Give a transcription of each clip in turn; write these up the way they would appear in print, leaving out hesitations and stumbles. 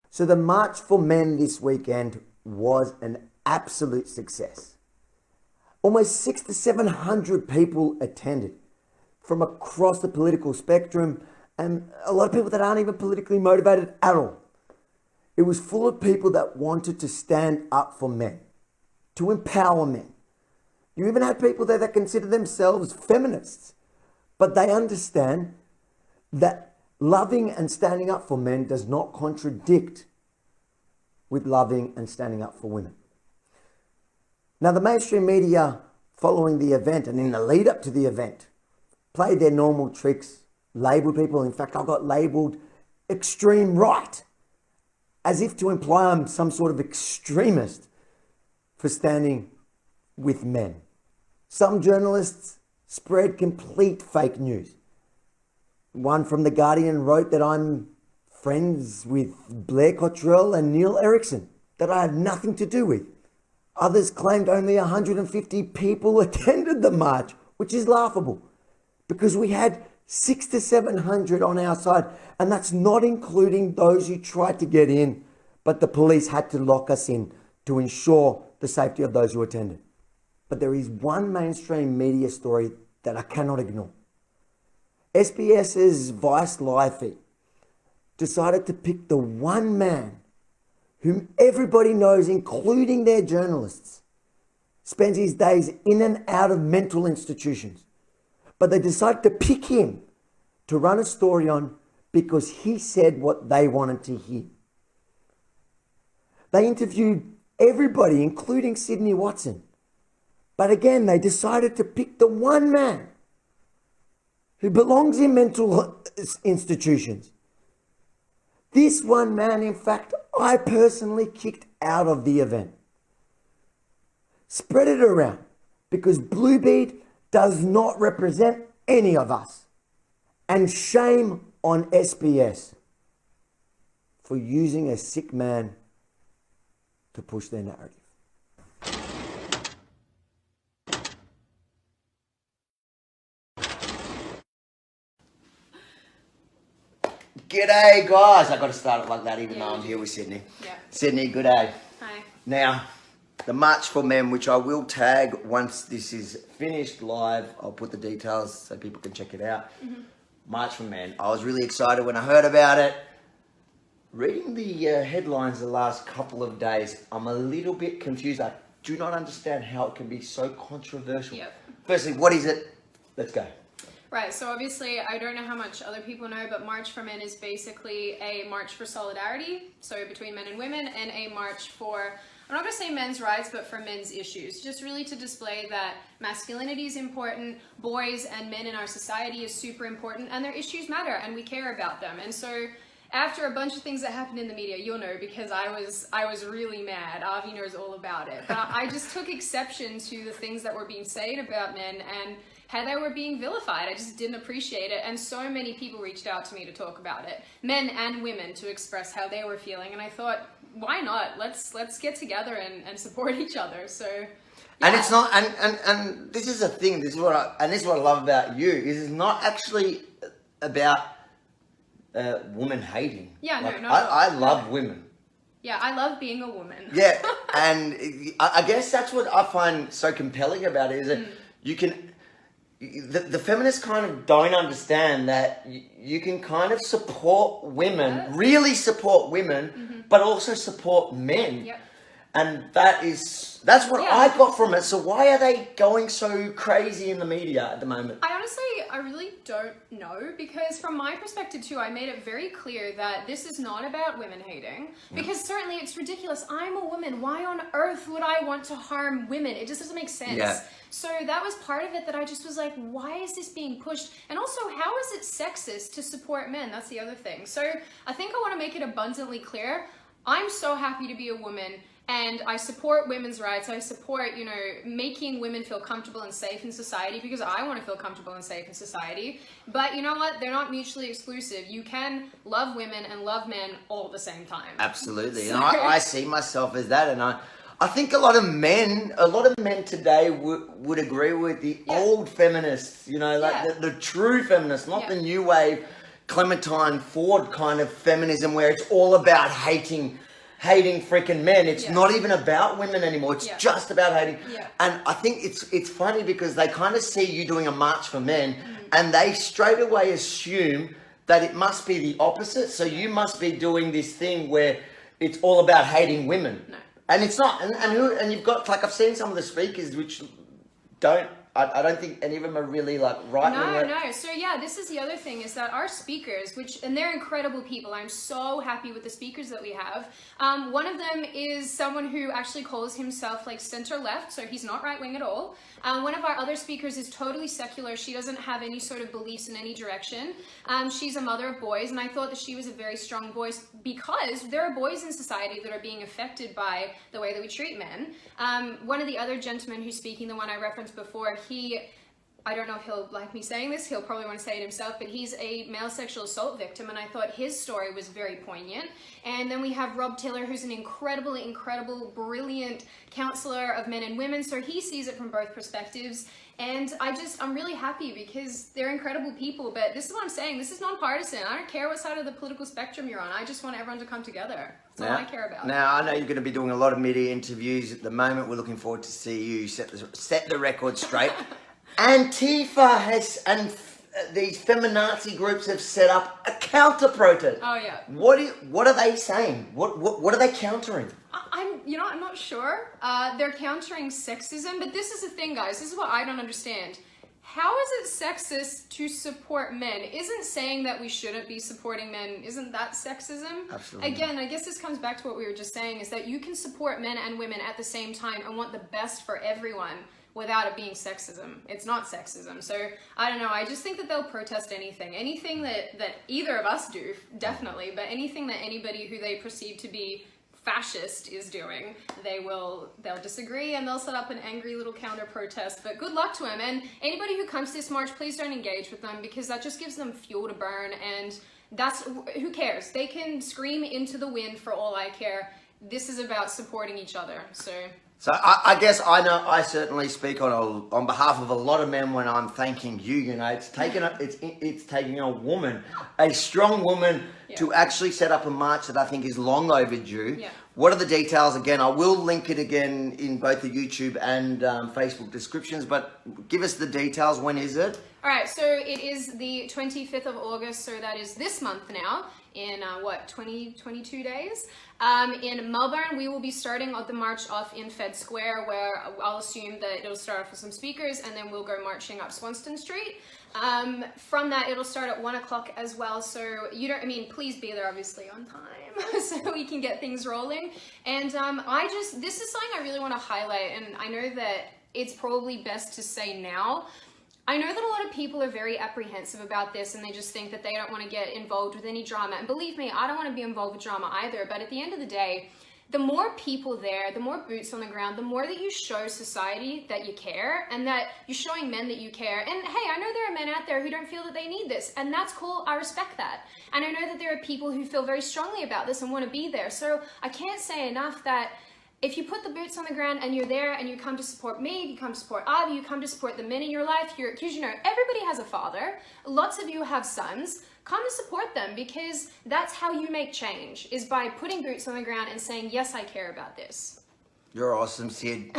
So the March for Men this weekend was an absolute success. Almost 600 to 700 people attended from across the political spectrum, and a lot of people that aren't even politically motivated at all. It was full of people that wanted to stand up for men, to empower men. You even had people there that consider themselves feminists, but they understand that loving and standing up for men does not contradict with loving and standing up for women. Now, the mainstream media following the event and in the lead up to the event played their normal tricks, labelled people. In fact, I got labelled extreme right, as if to imply I'm some sort of extremist for standing with men. Some journalists spread complete fake news. One from The Guardian wrote that I'm friends with Blair Cottrell and Neil Erickson, that I have nothing to do with. Others claimed only 150 people attended the march, which is laughable because we had 600 to 700 on our side, and that's not including those who tried to get in, but the police had to lock us in to ensure the safety of those who attended. But there is one mainstream media story that I cannot ignore. SBS's Vice Live feed decided to pick the one man whom everybody knows, including their journalists, spends his days in and out of mental institutions. But they decided to pick him to run a story on because he said what they wanted to hear. They interviewed everybody, including Sydney Watson. But again, they decided to pick the one man who belongs in mental institutions. This one man, in fact, I personally kicked out of the event. Spread it around because Blue Bead does not represent any of us. And shame on SBS for using a sick man to push their narrative. G'day guys, I got to start it like that even though I'm here with Sydney. Yeah. Sydney, good day. Hi. Now, the March for Men, which I will tag once this is finished live, I'll put the details so people can check it out. Mm-hmm. March for Men. I was really excited when I heard about it. Reading the headlines the last couple of days, I'm a little bit confused. I do not understand how it can be so controversial. Yep. Firstly, what is it? Let's go. Right, so obviously, I don't know how much other people know, but March for Men is basically a march for solidarity, so between men and women, and a march for, I'm not going to say men's rights, but for men's issues. Just really to display that masculinity is important, boys and men in our society is super important, and their issues matter, and we care about them. And so, after a bunch of things that happened in the media, you'll know because I was really mad. Avi knows all about it. But I just took exception to the things that were being said about men and how they were being vilified. I just didn't appreciate it. And so many people reached out to me to talk about it. Men and women to express how they were feeling. And I thought, why not? Let's get together and support each other. So yeah. And it's not, and this is the thing, this is what I love about you, is it's not actually about woman hating. Yeah, like, no. I love women. Yeah, I love being a woman. Yeah, and I guess that's what I find so compelling about it, is that you can, the feminists kind of don't understand that you can kind of support women, really support women, but also support men. Yep. And that's what I got from it. So why are they going so crazy in the media at the moment? I really don't know, because from my perspective too, I made it very clear that this is not about women hating, because certainly it's ridiculous. I'm a woman. Why on earth would I want to harm women? It just doesn't make sense. Yeah. So that was part of it that I just was like, why is this being pushed? And also, how is it sexist to support men? That's the other thing. So I think I want to make it abundantly clear. I'm so happy to be a woman. And I support women's rights. I support, making women feel comfortable and safe in society, because I want to feel comfortable and safe in society. But you know what? They're not mutually exclusive. You can love women and love men all at the same time. Absolutely. And I see myself as that. And I think a lot of men today would agree with the old feminists, like the true feminists, not the new wave Clementine Ford kind of feminism where it's all about hating freaking men. It's not even about women anymore. It's just about hating. Yeah. And I think it's funny because they kind of see you doing a march for men and they straight away assume that it must be the opposite. So you must be doing this thing where it's all about hating women. No. And it's not. And you've got, like, I've seen some of the speakers which I don't think any of them are really like right. No. So yeah, this is the other thing is that our speakers, and they're incredible people. I'm so happy with the speakers that we have. One of them is someone who actually calls himself like center left, so he's not right wing at all. One of our other speakers is totally secular. She doesn't have any sort of beliefs in any direction. She's a mother of boys, and I thought that she was a very strong voice because there are boys in society that are being affected by the way that we treat men. One of the other gentlemen who's speaking, the one I referenced before, I don't know if he'll like me saying this, he'll probably want to say it himself, but he's a male sexual assault victim, and I thought his story was very poignant. And then we have Rob Tiller, who's an incredible, brilliant counselor of men and women, so he sees it from both perspectives. And I'm really happy because they're incredible people, but this is what I'm saying, this is nonpartisan. I don't care what side of the political spectrum you're on, I just want everyone to come together. That's all I care about. Now, I know you're going to be doing a lot of media interviews at the moment. We're looking forward to see you set the record straight. Antifa and these feminazi groups have set up a counter protest. Oh yeah. What are they saying? What are they countering? I'm not sure. They're countering sexism, but this is the thing, guys. This is what I don't understand. How is it sexist to support men? Isn't saying that we shouldn't be supporting men, isn't that sexism? Absolutely. Again, I guess this comes back to what we were just saying, is that you can support men and women at the same time and want the best for everyone without it being sexism. It's not sexism. So, I don't know, I just think that they'll protest anything. Anything that either of us do, definitely, but anything that anybody who they perceive to be fascist is doing, they'll disagree and they'll set up an angry little counter protest. But good luck to them, and anybody who comes to this march, please don't engage with them because that just gives them fuel to burn, and who cares? They can scream into the wind for all I care. This is about supporting each other. So I guess I certainly speak on behalf of a lot of men when I'm thanking you. You know, it's taking a woman, a strong woman, to actually set up a march that I think is long overdue. Yeah. What are the details again? I will link it again in both the YouTube and Facebook descriptions, but give us the details. When is it? All right, so it is the 25th of August, so that is this month now, in 22 days. In Melbourne, we will be starting the march off in Fed Square, where I'll assume that it'll start off with some speakers, and then we'll go marching up Swanston Street. From that, it'll start at 1 o'clock as well, so please be there obviously on time, so we can get things rolling. And this is something I really want to highlight, and I know that it's probably best to say now. I know that a lot of people are very apprehensive about this and they just think that they don't want to get involved with any drama. And believe me, I don't want to be involved with drama either. But at the end of the day, the more people there, the more boots on the ground, the more that you show society that you care and that you're showing men that you care. And hey, I know there are men out there who don't feel that they need this, and that's cool. I respect that. And I know that there are people who feel very strongly about this and want to be there. So I can't say enough that if you put the boots on the ground and you're there and you come to support me, you come to support Avi, you come to support the men in your life, because everybody has a father, lots of you have sons, come and support them, because that's how you make change, is by putting boots on the ground and saying, yes, I care about this. You're awesome, Sid.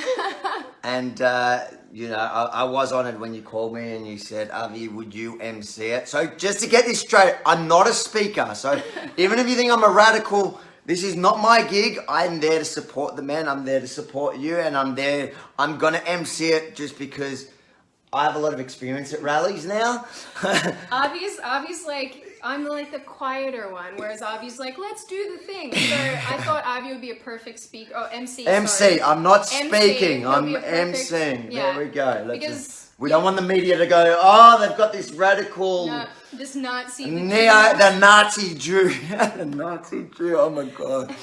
And, I was honoured when you called me and you said, Avi, would you MC it? So just to get this straight, I'm not a speaker. So even if you think I'm a radical, this is not my gig. I'm there to support the men. I'm there to support you. And I'm going to MC it just because I have a lot of experience at rallies now. Avi's like, I'm like the quieter one, whereas Avi's like, let's do the thing. So I thought Avi would be a perfect speaker. Oh, MC. MC. I'm not speaking. I'm MCing. Yeah. There we go. We don't want the media to go, oh, they've got this radical... No, this Nazi... The Nazi Jew. The Nazi Jew, oh my God.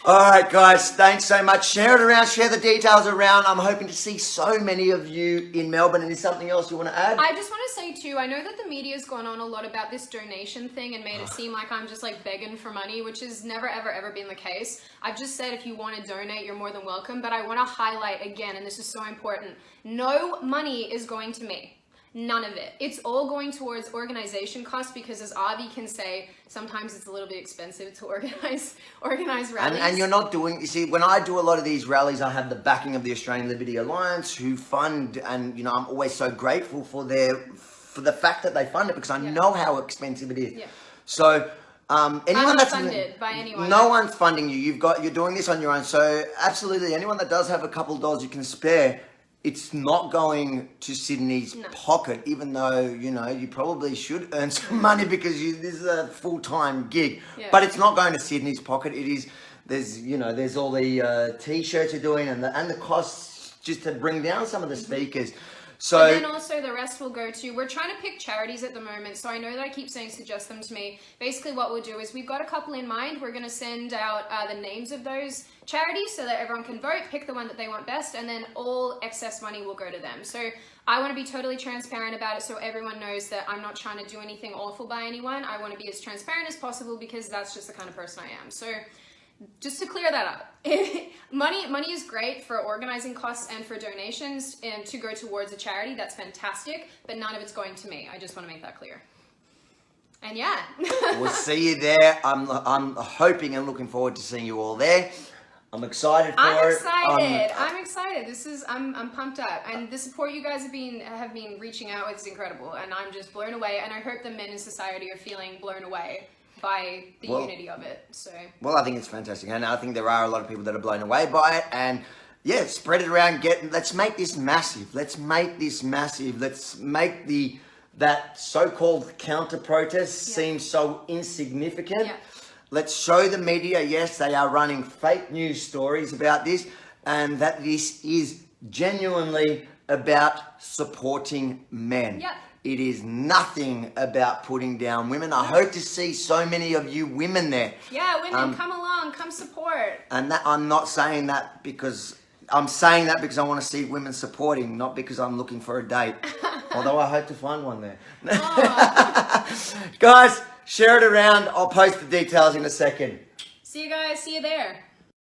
All right, guys, thanks so much. Share it around, share the details around. I'm hoping to see so many of you in Melbourne. And is something else you want to add? I just want to say too, I know that the media's gone on a lot about this donation thing and made it seem like I'm just like begging for money, which has never, ever been the case. I've just said if you want to donate, you're more than welcome. But I want to highlight again, and this is so important, no money is going to me. None of it. It's all going towards organization costs because, as Avi can say, sometimes it's a little bit expensive to organize rallies. And you're not doing, you see, when I do a lot of these rallies, I have the backing of the Australian Liberty Alliance who fund, and you know, I'm always so grateful for the fact that they fund it because I know how expensive it is. Yeah. So anyone I'm not that's funded by anyone. No one's funding you. You're doing this on your own. So absolutely, anyone that does have a couple of dollars you can spare, it's not going to Sydney's pocket, even though, you know, you probably should earn some money because this is a full-time gig. Yeah. But it's not going to Sydney's pocket. It is, there's all the T-shirts you're doing and the costs just to bring down some of the speakers. So, and then also the rest will go to, we're trying to pick charities at the moment, so I know that I keep saying suggest them to me. Basically what we'll do is we've got a couple in mind. We're going to send out the names of those charities so that everyone can vote, pick the one that they want best, and then all excess money will go to them. So I want to be totally transparent about it so everyone knows that I'm not trying to do anything awful by anyone. I want to be as transparent as possible because that's just the kind of person I am. So just to clear that up, money is great for organizing costs and for donations and to go towards a charity. That's fantastic, but none of it's going to me. I just want to make that clear. And yeah. We'll see you there. I'm hoping and looking forward to seeing you all there. I'm excited for it. I'm excited. I'm pumped up, and the support you guys have been reaching out with is incredible, and I'm just blown away. And I hope the men in society are feeling blown away by the unity of it. So well, I think it's fantastic, and I think there are a lot of people that are blown away by it. And yeah, spread it around. Let's make this massive. Let's make that so-called counter-protest seem so insignificant. Yeah. Let's show the media, yes, they are running fake news stories about this, and that this is genuinely about supporting men. Yeah. It is nothing about putting down women. I hope to see so many of you women there. Yeah, women, come along, come support. And that, I'm not saying that because, I'm saying that because I want to see women supporting, not because I'm looking for a date. Although I hope to find one there. Guys, share it around. I'll post the details in a second. See you guys. See you there.